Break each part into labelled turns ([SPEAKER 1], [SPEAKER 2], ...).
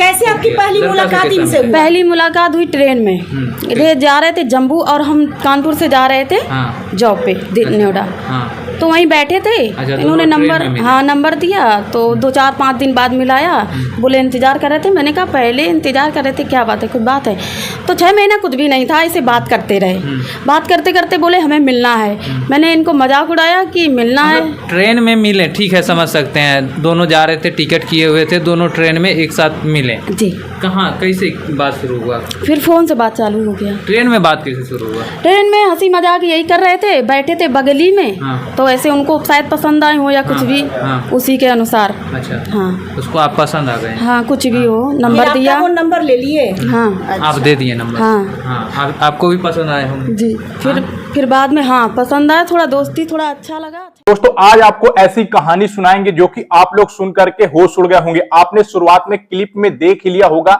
[SPEAKER 1] कैसे आपकी पहली मुलाकात इनसे हुई?
[SPEAKER 2] पहली मुलाकात हुई ट्रेन में। ये जा रहे थे जम्मू और हम कानपुर से जा रहे थे जॉब पे नोएडा। तो वहीं बैठे थे, इन्होंने नंबर दिया। तो 2-4-5 दिन बाद मिलाया, बोले इंतज़ार कर रहे थे। मैंने कहा पहले इंतज़ार कर रहे थे, क्या बात है, कुछ बात है? तो 6 महीना कुछ भी नहीं था, ऐसे बात करते रहे। बात करते करते बोले हमें मिलना है। मैंने इनको मजाक उड़ाया कि मिलना है।
[SPEAKER 3] ट्रेन में मिले, ठीक है, समझ सकते हैं, दोनों जा रहे थे, टिकट किए हुए थे, दोनों ट्रेन में एक साथ मिले
[SPEAKER 2] जी।
[SPEAKER 3] कहाँ, कैसे बात शुरू हुआ?
[SPEAKER 2] फिर फ़ोन से बात चालू हो गया।
[SPEAKER 3] ट्रेन में बात कैसे शुरू हुआ?
[SPEAKER 2] ट्रेन में हंसी मजाक यही कर रहे थे, बैठे थे बगली में। तो ऐसे उनको शायद पसंद आए हो या कुछ भी, उसी के अनुसार।
[SPEAKER 3] अच्छा,
[SPEAKER 2] हाँ,
[SPEAKER 3] उसको आप पसंद आ गए?
[SPEAKER 2] हाँ, कुछ भी हो, नंबर दिया।
[SPEAKER 1] वो नंबर ले लिए?
[SPEAKER 2] हाँ।
[SPEAKER 1] अच्छा।
[SPEAKER 3] आप दे दिए नंबर?
[SPEAKER 2] हाँ।
[SPEAKER 3] आपको भी पसंद आए होंगे?
[SPEAKER 2] जी। फिर बाद में पसंद आया, थोड़ा दोस्ती, थोड़ा अच्छा लगा।
[SPEAKER 4] दोस्तों, आज आपको ऐसी कहानी सुनाएंगे जो कि आप लोग सुन करके होश उड़ गए होंगे। आपने शुरुआत में क्लिप में देख ही लिया होगा।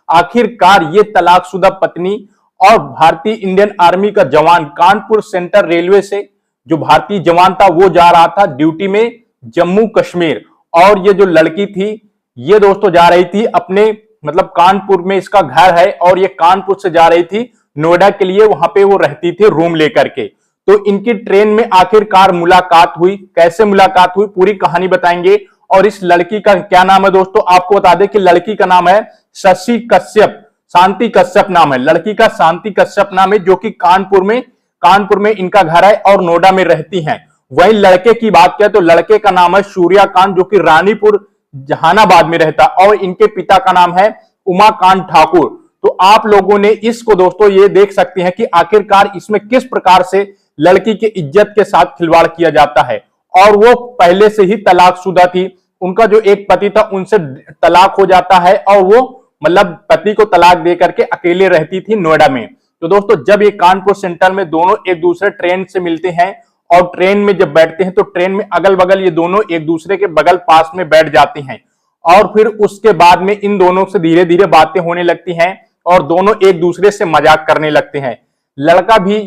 [SPEAKER 4] आखिरकार ये तलाकशुदा पत्नी और भारतीय इंडियन आर्मी का जवान कानपुर सेंट्रल रेलवे से जो भारतीय जवान था वो जा रहा था ड्यूटी में जम्मू कश्मीर, और ये जो लड़की थी ये दोस्तों जा रही थी अपने मतलब कानपुर में इसका घर है, और ये कानपुर से जा रही थी नोएडा के लिए, वहां पे वो रहती थी रूम लेकर के। तो इनकी ट्रेन में आखिरकार मुलाकात हुई। कैसे मुलाकात हुई पूरी कहानी बताएंगे। और इस लड़की का क्या नाम है दोस्तों, आपको बता दें कि लड़की का नाम है शशि कश्यप, शांति कश्यप नाम है लड़की का, शांति कश्यप नाम है, जो कि कानपुर में इनका घर है और नोएडा में रहती हैं। वहीं लड़के की बात करें तो लड़के का नाम है सूर्यकांत, जो कि रानीपुर जहानाबाद में रहता, और इनके पिता का नाम है उमाकांत ठाकुर। तो आप लोगों ने इसको दोस्तों ये देख सकते हैं कि आखिरकार इसमें किस प्रकार से लड़की की इज्जत के साथ खिलवाड़ किया जाता है। और वो पहले से ही तलाकशुदा थी, उनका जो एक पति था उनसे तलाक हो जाता है, और वो मतलब पति को तलाक दे करके अकेले रहती थी नोएडा में। तो दोस्तों, जब ये कानपुर सेंट्रल में दोनों एक दूसरे ट्रेन से मिलते हैं और ट्रेन में जब बैठते हैं तो ट्रेन में अगल बगल ये दोनों एक दूसरे के बगल पास में बैठ जाते हैं, और फिर उसके बाद में इन दोनों से धीरे धीरे बातें होने लगती हैं और दोनों एक दूसरे से मजाक करने लगते हैं। लड़का भी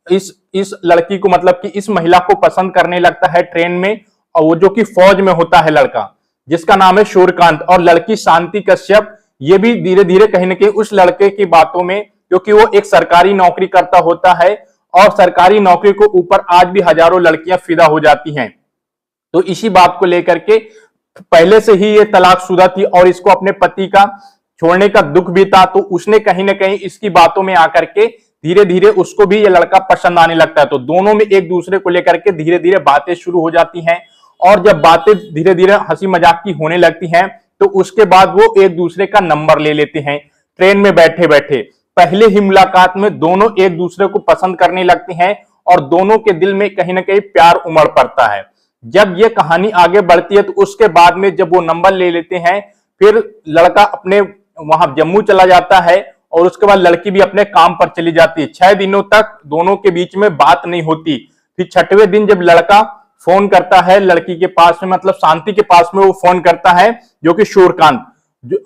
[SPEAKER 4] इस लड़की को मतलब कि इस महिला को पसंद करने लगता है ट्रेन में, और वो जो कि फौज में होता है लड़का, जिसका नाम है सूर्यकांत, और लड़की शांति कश्यप ये भी धीरे धीरे कहीं ना कहीं उस लड़के की बातों में, क्योंकि वो एक सरकारी नौकरी करता होता है और सरकारी नौकरी को ऊपर आज भी हजारों लड़कियां फिदा हो जाती हैं। तो इसी बात को लेकर के पहले से ही ये तलाकशुदा थी और इसको अपने पति का छोड़ने का दुख भी था, तो उसने कहीं ना कहीं इसकी बातों में आकर के धीरे धीरे उसको भी ये लड़का पसंद आने लगता है। तो दोनों में एक दूसरे को लेकर के धीरे धीरे बातें शुरू हो जाती हैं, और जब बातें धीरे धीरे हंसी मजाक की होने लगती हैं तो उसके बाद वो एक दूसरे का नंबर ले लेते हैं ट्रेन में बैठे बैठे। पहले ही मुलाकात में दोनों एक दूसरे को पसंद करने लगते हैं और दोनों के दिल में कहीं ना कहीं प्यार उमड़ पड़ता है। जब ये कहानी आगे बढ़ती है तो उसके बाद में जब वो नंबर ले लेते हैं, फिर लड़का अपने वहां जम्मू चला जाता है और उसके बाद लड़की भी अपने काम पर चली जाती है। 6 दिनों तक दोनों के बीच में बात नहीं होती। फिर 6वें दिन जब लड़का फोन करता है लड़की के पास में, मतलब शांति के पास में वो फोन करता है, जो कि सूर्यकांत,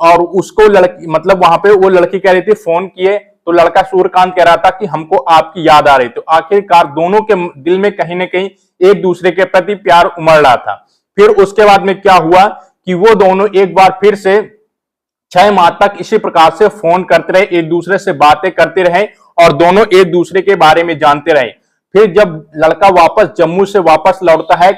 [SPEAKER 4] और उसको लड़की मतलब वहां पे वो लड़की कह रही थी फोन किए, तो लड़का सूर्यकांत कह रहा था कि हमको आपकी याद आ रही। तो आखिरकार दोनों के दिल में कहीं ना कहीं एक दूसरे के प्रति प्यार उमड़ रहा था। फिर उसके बाद में क्या हुआ कि वो दोनों एक बार फिर से 6 माह तक इसी प्रकार से फोन करते रहे, एक दूसरे से बातें करते रहे और दोनों एक दूसरे के बारे में जानते रहे। फिर जब लड़का वापस जम्मू से वापस लौटता है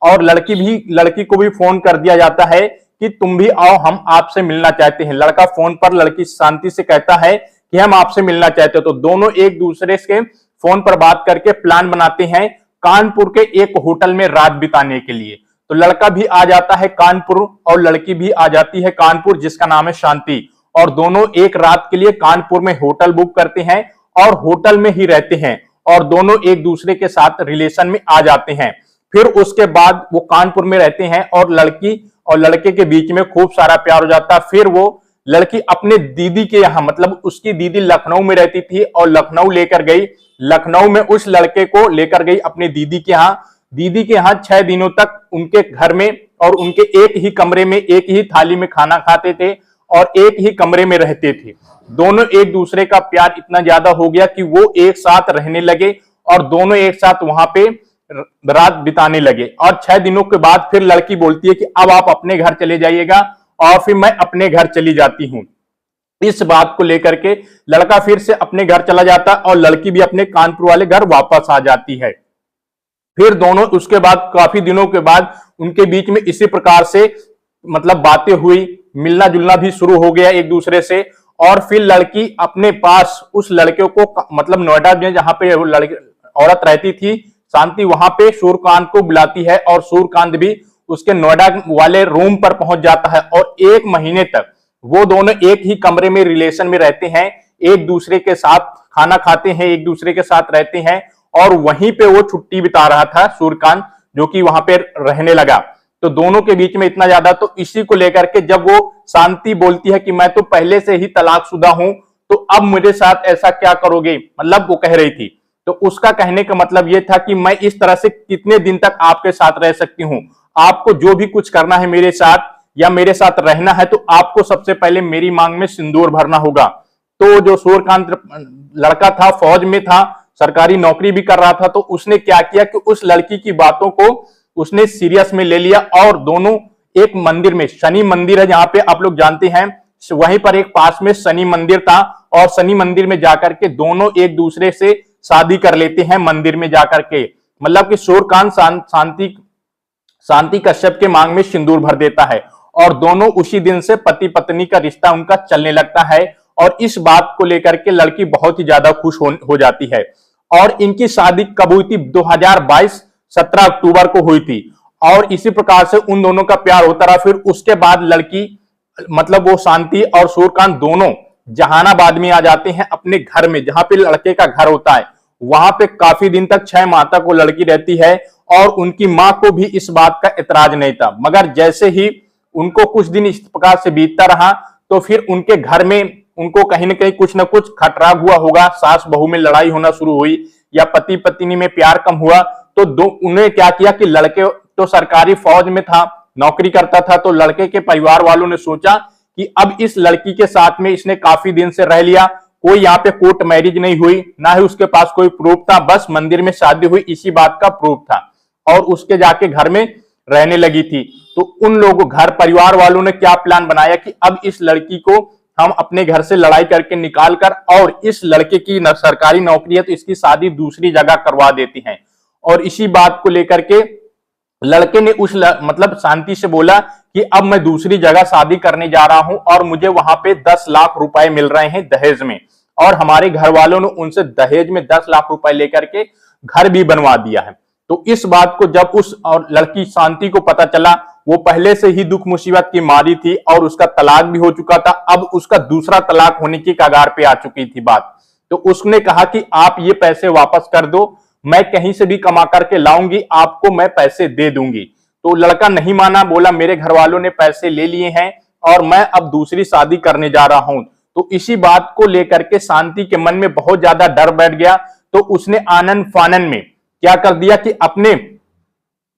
[SPEAKER 4] और लड़की को भी फोन कर दिया जाता है कि तुम भी आओ, हम आपसे मिलना चाहते हैं। लड़का फोन पर लड़की शांति से कहता है कि हम आपसे मिलना चाहते हैं। तो दोनों एक दूसरे से फोन पर बात करके प्लान बनाते हैं कानपुर के एक होटल में रात बिताने के लिए। तो लड़का भी आ जाता है कानपुर और लड़की भी आ जाती है कानपुर, जिसका नाम है शांति, और दोनों एक रात के लिए कानपुर में होटल बुक करते हैं और होटल में ही रहते हैं और दोनों एक दूसरे के साथ रिलेशन में आ जाते हैं। फिर उसके बाद वो कानपुर में रहते हैं और लड़की और लड़के के बीच में खूब सारा प्यार हो जाता है। फिर वो लड़की अपने दीदी के यहाँ, मतलब उसकी दीदी लखनऊ में रहती थी और लखनऊ लेकर गई, लखनऊ में उस लड़के को लेकर गई अपने दीदी के यहाँ। दीदी के यहाँ 6 दिनों तक उनके घर में और उनके एक ही कमरे में एक ही थाली में खाना खाते थे और एक ही कमरे में रहते थे। दोनों एक दूसरे का प्यार इतना ज्यादा हो गया कि वो एक साथ रहने लगे और दोनों एक साथ वहां पे रात बिताने लगे। और 6 दिनों के बाद फिर लड़की बोलती है कि अब आप अपने घर चले जाइएगा और फिर मैं अपने घर चली जाती हूँ। इस बात को लेकर के लड़का फिर से अपने घर चला जाता और लड़की भी अपने कानपुर वाले घर वापस आ जाती है। फिर दोनों उसके बाद काफी दिनों के बाद उनके बीच में इसी प्रकार से मतलब बातें हुई, मिलना जुलना भी शुरू हो गया एक दूसरे से। और फिर लड़की अपने पास उस लड़के को मतलब नोएडा में जहां पे औरत रहती थी शांति, वहां पे सूर्यकांत को बुलाती है और सूर्यकांत भी उसके नोएडा वाले रूम पर पहुंच जाता है। और 1 महीने तक वो दोनों एक ही कमरे में रिलेशन में रहते हैं, एक दूसरे के साथ खाना खाते हैं, एक दूसरे के साथ रहते हैं। और वहीं पे वो छुट्टी बिता रहा था सूर्यकांत, जो कि वहां पे रहने लगा। तो दोनों के बीच में इतना ज्यादा, तो इसी को लेकर के जब वो शांति बोलती है कि मैं तो पहले से ही तलाकशुदा हूं, तो अब मेरे साथ ऐसा क्या करोगे, मतलब वो कह रही थी। तो उसका कहने का मतलब ये था कि मैं इस तरह से कितने दिन तक आपके साथ रह सकती हूं, आपको जो भी कुछ करना है मेरे साथ या मेरे साथ रहना है तो आपको सबसे पहले मेरी मांग में सिंदूर भरना होगा। तो जो सूर्यकांत लड़का था फौज में था, सरकारी नौकरी भी कर रहा था, तो उसने क्या किया कि उस लड़की की बातों को उसने सीरियस में ले लिया और दोनों एक मंदिर में, शनि मंदिर है जहां पे आप लोग जानते हैं, वहीं पर एक पास में शनि मंदिर था और शनि मंदिर में जाकर के दोनों एक दूसरे से शादी कर लेते हैं मंदिर में जाकर के। मतलब कि सूर्यकांत शांति कश्यप के मांग में सिंदूर भर देता है और दोनों उसी दिन से पति पत्नी का रिश्ता उनका चलने लगता है। और इस बात को लेकर के लड़की बहुत ही ज्यादा खुश हो जाती है। और इनकी शादी कब हुई थी? 2022 17 अक्टूबर को हुई थी। और इसी प्रकार से उन दोनों का प्यार होता रहा। फिर उसके बाद लड़की मतलब वो शांति और सूर्यकांत दोनों जहानाबाद में आ जाते हैं अपने घर में, जहां पे लड़के का घर होता है। वहां पे काफी दिन तक 6 माह तक वो लड़की रहती है और उनकी मां को भी इस बात का एतराज नहीं था। मगर जैसे ही उनको कुछ दिन इस प्रकार से बीतता रहा तो फिर उनके घर में उनको कहीं ना कहीं कुछ ना कुछ खटरा हुआ होगा, सास बहू में लड़ाई होना शुरू हुई या पति पत्नी में प्यार कम हुआ। तो उन्हें क्या किया कि लड़के तो सरकारी फौज में था, नौकरी करता था, तो लड़के के परिवार वालों ने सोचा कि अब इस लड़की के साथ में इसने काफी दिन से रह लिया, कोई यहाँ पे कोर्ट मैरिज नहीं हुई, ना ही उसके पास कोई प्रूफ था, बस मंदिर में शादी हुई इसी बात का प्रूफ था और उसके जाके घर में रहने लगी थी। तो उन लोगों घर परिवार वालों ने क्या प्लान बनाया कि अब इस लड़की को हम अपने घर से लड़ाई करके निकाल कर, और इस लड़के की सरकारी नौकरी है तो इसकी शादी दूसरी जगह करवा देती हैं। और इसी बात को लेकर के लड़के ने मतलब शांति से बोला कि अब मैं दूसरी जगह शादी करने जा रहा हूं और मुझे वहां पे 10 लाख रुपए मिल रहे हैं दहेज में, और हमारे घर वालों ने उनसे दहेज में 10 लाख रुपए लेकर के घर भी बनवा दिया है। तो इस बात को जब उस और लड़की शांति को पता चला, वो पहले से ही दुख मुसीबत की मारी थी और उसका तलाक भी हो चुका था, अब उसका दूसरा तलाक होने की कगार पे आ चुकी थी बात। तो उसने कहा कि आप ये पैसे वापस कर दो, मैं कहीं से भी कमा करके लाऊंगी, आपको मैं पैसे दे दूंगी। तो लड़का नहीं माना, बोला मेरे घर वालों ने पैसे ले लिए हैं और मैं अब दूसरी शादी करने जा रहा हूं। तो इसी बात को लेकर के शांति के मन में बहुत ज्यादा डर बैठ गया। तो उसने आनन फानन में क्या कर दिया कि अपने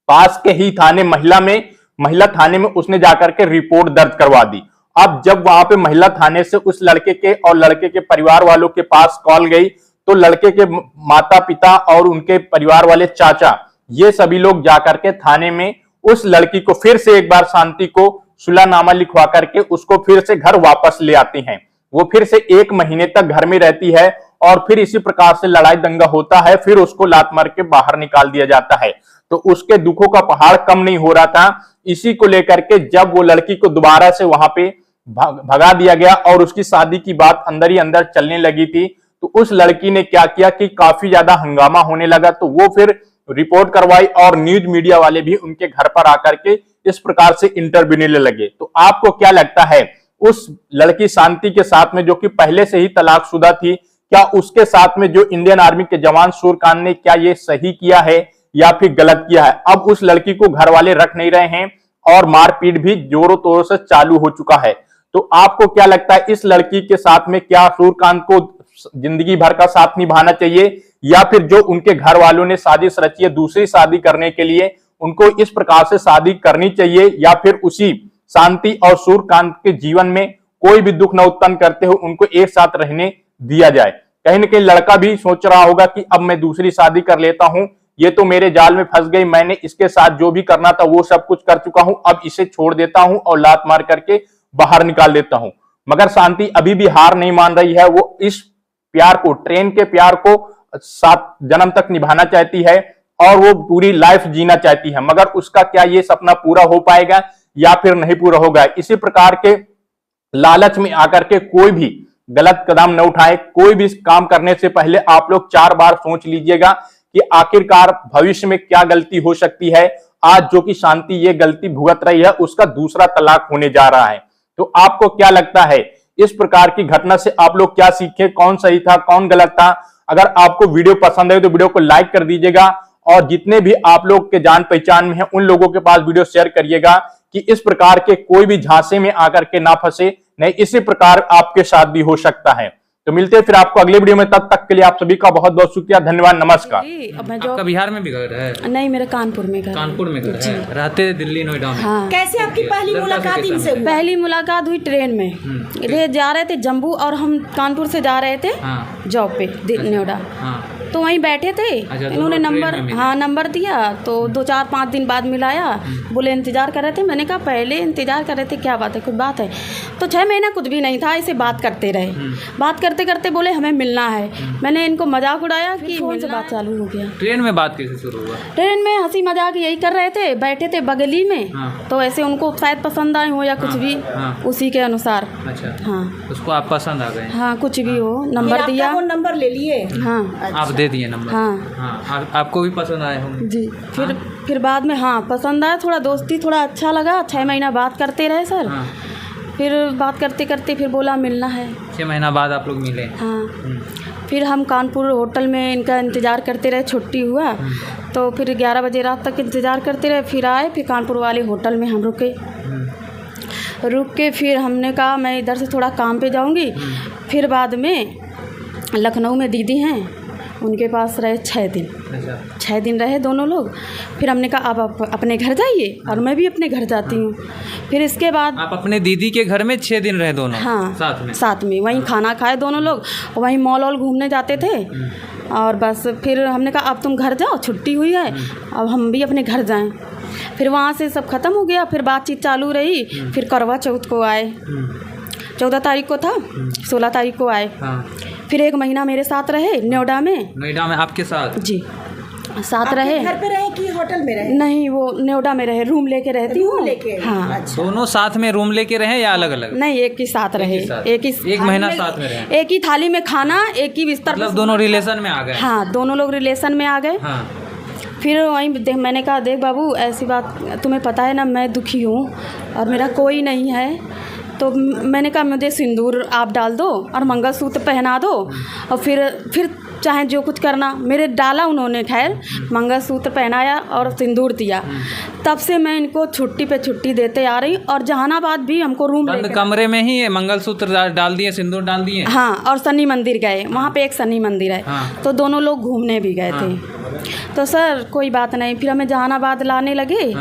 [SPEAKER 4] पास के ही थाने महिला थाने में उसने जाकर के रिपोर्ट दर्ज करवा दी। अब जब वहां पे महिला थाने से उस लड़के के और लड़के के परिवार वालों के पास कॉल गई तो लड़के के माता पिता और उनके परिवार वाले चाचा, ये सभी लोग जाकर के थाने में उस लड़की को फिर से एक बार शांति को सुलहनामा लिखवा करके उसको फिर से घर वापस ले आती हैं। वो फिर से 1 महीने तक घर में रहती है और फिर इसी प्रकार से लड़ाई दंगा होता है, फिर उसको लात मार के बाहर निकाल दिया जाता है। तो उसके दुखों का पहाड़ कम नहीं हो रहा था। इसी को लेकर के जब वो लड़की को दोबारा से वहां पे भगा दिया गया और उसकी शादी की बात अंदर ही अंदर चलने लगी थी, तो उस लड़की ने क्या किया कि काफी ज्यादा हंगामा होने लगा। तो वो फिर रिपोर्ट करवाई और न्यूज मीडिया वाले भी उनके घर पर आकर के इस प्रकार से इंटरव्यू लेने लगे। तो आपको क्या लगता है, उस लड़की शांति के साथ में जो कि पहले से ही तलाकशुदा थी, क्या उसके साथ में जो इंडियन आर्मी के जवान सूर्यकांत ने क्या ये सही किया है या फिर गलत किया है? अब उस लड़की को घर वाले रख नहीं रहे हैं और मारपीट भी जोरों तोरों से चालू हो चुका है। तो आपको क्या लगता है, इस लड़की के साथ में क्या सूर्यकांत को जिंदगी भर का साथ निभाना चाहिए या फिर जो उनके घर वालों ने साजिश रची है दूसरी शादी करने के लिए, उनको इस प्रकार से शादी करनी चाहिए या फिर उसी शांति और सूर्यकांत के जीवन में कोई भी दुख न उत्पन्न करते हो उनको एक साथ रहने दिया जाए? कहीं ना कहीं लड़का भी सोच रहा होगा कि अब मैं दूसरी शादी कर लेता हूं ये तो मेरे जाल में फंस गई, मैंने इसके साथ जो भी करना था वो सब कुछ कर चुका हूं, अब इसे छोड़ देता हूं और लात मार करके बाहर निकाल देता हूं। मगर शांति अभी भी हार नहीं मान रही है। वो इस प्यार को, ट्रेन के प्यार को 7 जन्म तक निभाना चाहती है और वो पूरी लाइफ जीना चाहती है, मगर उसका क्या ये सपना पूरा हो पाएगा या फिर नहीं पूरा होगा। इसी प्रकार के लालच में आकर के कोई भी गलत कदम न उठाए। कोई भी काम करने से पहले आप लोग 4 बार सोच लीजिएगा कि आखिरकार भविष्य में क्या गलती हो सकती है। आज जो कि शांति ये गलती भुगत रही है, उसका दूसरा तलाक होने जा रहा है। तो आपको क्या लगता है इस प्रकार की घटना से आप लोग क्या सीखे, कौन सही था कौन गलत था? अगर आपको वीडियो पसंद है तो वीडियो को लाइक कर दीजिएगा और जितने भी आप लोग के जान पहचान में हैं उन लोगों के पास वीडियो शेयर करिएगा कि इस प्रकार के कोई भी झांसे में आकर के ना फंसे, नहीं इसी प्रकार आपके साथ भी हो सकता है। तो मिलते हैं फिर आपको अगले वीडियो में, तब तक के लिए आप सभी का बहुत बहुत शुक्रिया, धन्यवाद, नमस्कार।
[SPEAKER 3] आपका बिहार में भी घर है?
[SPEAKER 2] नहीं, मेरा कानपुर में घर है।
[SPEAKER 3] कानपुर में घर है, रहते दिल्ली नोएडा में।
[SPEAKER 2] हाँ।
[SPEAKER 1] कैसे आपकी पहली मुलाकात इनसे हुई?
[SPEAKER 2] पहली मुलाकात हुई ट्रेन में। ये जा रहे थे जम्मू और हम कानपुर से जा रहे थे जॉब पे नोएडा। तो वहीं बैठे थे, इन्होंने नंबर दिया। तो 2-4-5 दिन बाद मिलाया, बोले इंतजार कर रहे थे। मैंने कहा पहले इंतजार कर रहे थे, क्या बात है, कुछ बात है? तो 6 महीना कुछ भी नहीं था, ऐसे बात करते रहे। बात करते करते बोले हमें मिलना है। मैंने इनको मजाक उड़ाया कि फोन से बात चालू हो गया।
[SPEAKER 3] ट्रेन में बात कैसे शुरू हुआ?
[SPEAKER 2] ट्रेन में हंसी मजाक यही कर रहे थे, बैठे थे बगली में। तो ऐसे उनको शायद पसंद आए हो या कुछ भी, उसी के अनुसार।
[SPEAKER 3] अच्छा।
[SPEAKER 2] हाँ,
[SPEAKER 3] उसको आप पसंद आ गए?
[SPEAKER 2] हाँ, कुछ भी हो, नंबर दिया।
[SPEAKER 1] वो नंबर ले लिए?
[SPEAKER 2] हाँ,
[SPEAKER 3] आप दे दिए नंबर?
[SPEAKER 2] हाँ।
[SPEAKER 3] आपको भी पसंद आए होंगे?
[SPEAKER 2] जी। फिर बाद में पसंद आया, थोड़ा दोस्ती थोड़ा अच्छा लगा। 6 महीना बात करते रहे सर। फिर बात करते करते फिर बोला मिलना है।
[SPEAKER 3] 6 महीना बाद आप लोग मिले?
[SPEAKER 2] हाँ। फिर हम कानपुर होटल में इनका इंतज़ार करते रहे, छुट्टी हुआ तो फिर 11 बजे रात तक इंतज़ार करते रहे। फिर आए, फिर कानपुर वाले होटल में हम रुक के फिर हमने कहा मैं इधर से थोड़ा काम पे जाऊंगी। फिर बाद में लखनऊ में दीदी हैं, उनके पास रहे 6 दिन। 6 दिन रहे दोनों लोग। फिर हमने कहा अब आप अपने घर जाइए और मैं भी अपने घर जाती हूँ। फिर इसके बाद
[SPEAKER 3] आप अपने दीदी के घर में 6 दिन रहे दोनों?
[SPEAKER 2] हाँ, साथ में वहीं
[SPEAKER 3] हाँ।
[SPEAKER 2] खाना खाए दोनों लोग, वहीं मॉल वॉल घूमने जाते थे। और बस फिर हमने कहा अब तुम घर जाओ, छुट्टी हुई है, अब हम भी अपने घर जाएं। फिर वहाँ से सब ख़त्म हो गया। फिर बातचीत चालू रही। फिर करवा चौथ को आए, 14 तारीख को था, 16 तारीख को आए। फिर 1 महीना मेरे साथ रहे नोएडा में।
[SPEAKER 3] नोएडा में आपके साथ? जी,
[SPEAKER 1] साथ रहे। घर पे रहे कि होटल में रहे?
[SPEAKER 2] नहीं, वो नोएडा में रहे, रूम लेके रहती हूँ। हाँ।
[SPEAKER 3] अच्छा। दोनों साथ में रूम लेके रहे या अलग अलग?
[SPEAKER 2] नहीं, एक ही साथ रहे। एक
[SPEAKER 3] महीना साथ में रहे।
[SPEAKER 2] एक ही थाली में खाना, एक ही बिस्तर।
[SPEAKER 3] मतलब दोनों रिलेशन में आ गए?
[SPEAKER 2] हाँ, दोनों लोग रिलेशन में आ गए। फिर वहीं मैंने कहा देख बाबू, ऐसी बात तुम्हें पता है ना, मैं दुखी हूँ और मेरा कोई नहीं है। तो मैंने कहा मुझे सिंदूर आप डाल दो और मंगलसूत्र पहना दो और फिर चाहे जो कुछ करना। मेरे डाला उन्होंने, खैर मंगलसूत्र पहनाया और सिंदूर दिया। तब से मैं इनको छुट्टी पे छुट्टी देते आ रही। और जहानाबाद भी हमको रूम
[SPEAKER 3] बंद कमरे में ही मंगलसूत्र डाल दिए, सिंदूर डाल दिए?
[SPEAKER 2] हाँ, और शनि मंदिर गए, वहाँ पे एक शनि मंदिर है। तो दोनों लोग घूमने भी गए थे। तो सर कोई बात नहीं, फिर हमें जहानाबाद लाने लगे,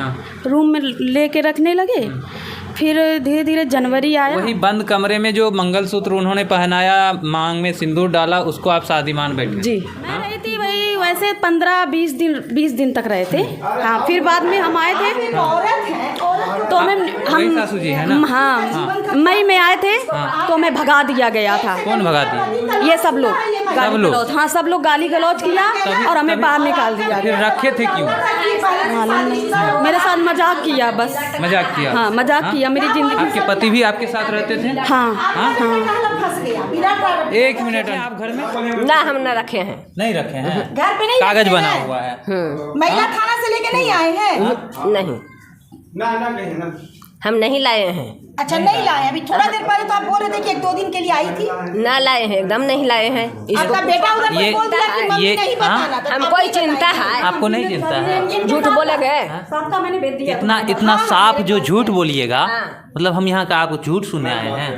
[SPEAKER 2] रूम में लेके रखने लगे। फिर धीरे धीरे जनवरी आया।
[SPEAKER 3] वही बंद कमरे में जो मंगलसूत्र उन्होंने पहनाया, मांग में सिंदूर डाला, उसको आप शादी मान बैठे?
[SPEAKER 2] जी। मैं रही थी वही वैसे 15-20 दिन तक रहे थे। हाँ, फिर बाद में हम आए थे तो हम
[SPEAKER 3] सासू जी है ना?
[SPEAKER 2] हाँ, मई में आए थे तो हमें भगा दिया गया था।
[SPEAKER 3] कौन भगा दिया?
[SPEAKER 2] ये सब लोग गाली गलौज। हाँ, सब लोग गाली गलौज किया और हमें बाहर निकाल दिया।
[SPEAKER 3] फिर रखे थे क्यों?
[SPEAKER 2] मालूम नहीं, मेरे साथ मजाक किया, बस मजाक किया। हाँ, मजाक किया मेरी जिंदगी।
[SPEAKER 3] आपके पति भी आपके साथ रहते थे?
[SPEAKER 2] हाँ, हाँ।
[SPEAKER 3] 1 मिनट, आप घर में?
[SPEAKER 5] ना, हम न रखे हैं।
[SPEAKER 3] नहीं रखे हैं?
[SPEAKER 1] घर पे नहीं,
[SPEAKER 3] कागज बना हुआ है?
[SPEAKER 1] महिला थाना से लेके नहीं आए हैं?
[SPEAKER 5] नहीं, हम नहीं लाए हैं।
[SPEAKER 1] अच्छा, नहीं लाए। अभी थोड़ा देर पहले तो आप बोल रहे थे कि 1-2 दिन के लिए आई थी।
[SPEAKER 5] ना लाए हैं, एकदम नहीं लाए हैं।
[SPEAKER 1] आपका बेटा उधर कोई बोल दिया कि मम्मी नहीं बताना था।
[SPEAKER 5] हमको ही चिंता है।
[SPEAKER 3] आपको नहीं चिंता है?
[SPEAKER 5] झूठ बोलेंगे?
[SPEAKER 2] सबका मैंने भेज दिया।
[SPEAKER 3] इतना साफ जो झूठ बोलिएगा, मतलब हम यहाँ का आपको झूठ सुने आए हैं?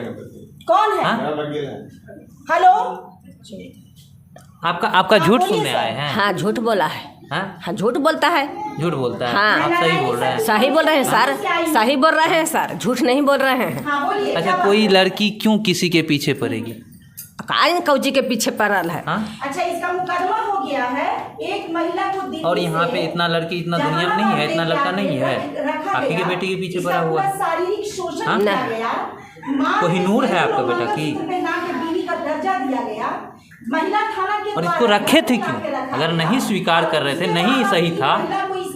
[SPEAKER 1] कौन है? हेलो,
[SPEAKER 3] आपका झूठ सुनने आए हैं?
[SPEAKER 5] हाँ, झूठ बोला है। हाँ, झूठ बोलता है।
[SPEAKER 3] झूठ बोलता है?
[SPEAKER 5] हाँ।
[SPEAKER 3] आप सही बोल रहे हैं?
[SPEAKER 5] सही बोल रहे हैं सर, सही बोल रहे हैं सर, झूठ नहीं बोल रहे हैं।
[SPEAKER 3] अच्छा, कोई लड़की क्यों किसी के पीछे पड़ेगी?
[SPEAKER 5] काइन कौजी के पीछे पड़ल है।
[SPEAKER 3] हाँ?
[SPEAKER 1] अच्छा, इसका मुकदमा हो गया है। एक महिला को दिल्ली
[SPEAKER 3] और यहाँ
[SPEAKER 1] से
[SPEAKER 3] पे इतना लड़की इतना दुनिया में नहीं है, इतना लड़का नहीं है,
[SPEAKER 1] रखा
[SPEAKER 3] आपकी के
[SPEAKER 1] गया।
[SPEAKER 3] बेटी के पीछे
[SPEAKER 1] इसका
[SPEAKER 3] पड़ा हुआ है।
[SPEAKER 1] पूरा शारीरिक शोषण
[SPEAKER 3] हाँ?
[SPEAKER 1] किया गया। माँ
[SPEAKER 3] कोहिनूर है आपका बेटा की?
[SPEAKER 1] बीवी का दर्जा दिया गया। महिला थाना के
[SPEAKER 3] और इसको
[SPEAKER 1] द्वारा
[SPEAKER 3] रखे थे
[SPEAKER 1] रखा
[SPEAKER 3] क्यों?
[SPEAKER 1] गया।
[SPEAKER 3] अगर नहीं स्वीकार कर रहे थे, नहीं सही था,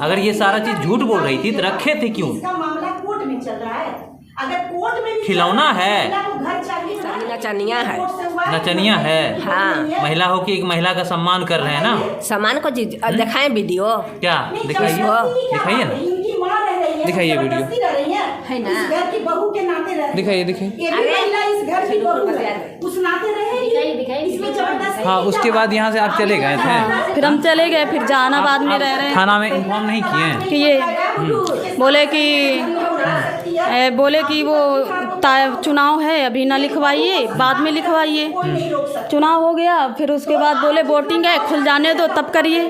[SPEAKER 3] अगर ये सारा चीज झूठ बोल रही थी तो रखे थे क्यों?
[SPEAKER 1] इसका मामला कोर्ट में चल रहा है। अगर कोर्ट में भी
[SPEAKER 3] खिलौना है।
[SPEAKER 1] महिला को घर चाहिए,
[SPEAKER 5] नचनिया है।
[SPEAKER 1] कोर्ट से हुआ है।
[SPEAKER 3] नचनिया है।
[SPEAKER 5] हाँ।
[SPEAKER 3] महिला हो कि एक महिला का सम्मान कर रहे हैं ना।
[SPEAKER 5] सामान को चीज दिखाएं वीडियो।
[SPEAKER 3] क्या दिखाइए, दिखाइए ना,
[SPEAKER 1] इनकी माँ रह रही है,
[SPEAKER 3] दिखाइए वीडियो।
[SPEAKER 1] जबरदस्ती रह रही
[SPEAKER 5] है ना?
[SPEAKER 1] इस घर की बहू के नाते रह रही है।
[SPEAKER 3] दिखाइए, दिखाइए।
[SPEAKER 1] ये भी महिला इस घर की बहू है, उस नाते रहेगी। इसमें जबरदस्ती
[SPEAKER 3] हाँ, उसके बाद यहाँ से आप चले गए थे?
[SPEAKER 2] फिर हम चले गए, फिर जहानाबाद में रह रहे हैं
[SPEAKER 3] थाना में इन्फॉर्म नहीं किए हैं?
[SPEAKER 2] कि ये बोले कि वो चुनाव है, अभी ना लिखवाइए, बाद में लिखवाइए। चुनाव हो गया, फिर उसके बाद बोले वोटिंग है, खुल जाने दो तब करिए।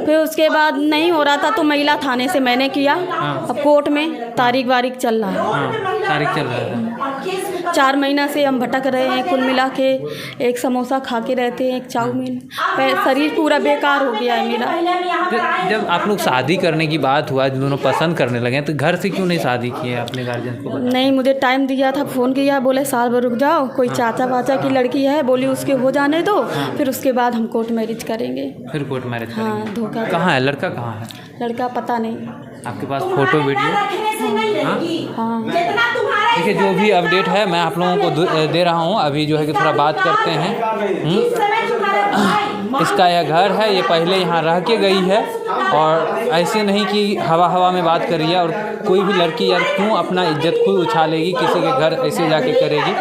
[SPEAKER 2] फिर उसके बाद नहीं हो रहा था तो महिला थाने से मैंने किया। अब कोर्ट में तारीख वारीख चल रहा है।
[SPEAKER 3] हाँ, तारीख चल रहा है।
[SPEAKER 2] 4 महीना से हम भटक रहे हैं, कुल मिला के एक समोसा खा के रहते हैं, एक चाउमीन। शरीर पूरा बेकार हो गया है मेरा।
[SPEAKER 3] जब आप लोग शादी करने की बात हुआ, दोनों पसंद करने लगे, तो घर से क्यों नहीं शादी की है अपने गार्जियन को?
[SPEAKER 2] नहीं, मुझे टाइम दिया था, फ़ोन किया, बोले साल भर रुक जाओ, कोई चाचा वाचा की लड़की है, बोली उसके हो जाने दो, फिर उसके बाद हम कोर्ट मैरिज करेंगे।
[SPEAKER 3] फिर कोर्ट मैरिज
[SPEAKER 2] हाँ,
[SPEAKER 3] करेंगे।
[SPEAKER 2] धोखा।
[SPEAKER 3] कहाँ है लड़का, कहाँ है?
[SPEAKER 2] लड़का पता नहीं।
[SPEAKER 3] आपके पास फोटो वीडियो?
[SPEAKER 2] हाँ।
[SPEAKER 3] देखिए, जो भी अपडेट है मैं आप लोगों को दे रहा हूँ। अभी जो है कि थोड़ा बात करते हैं। इसका यह घर है, ये पहले यहाँ रह के गई है, और ऐसे नहीं कि हवा हवा में बात कर रही है। और कोई भी लड़की यार क्यों अपना इज्जत खुद उछालेगी, किसी के घर ऐसे जाके करेगी?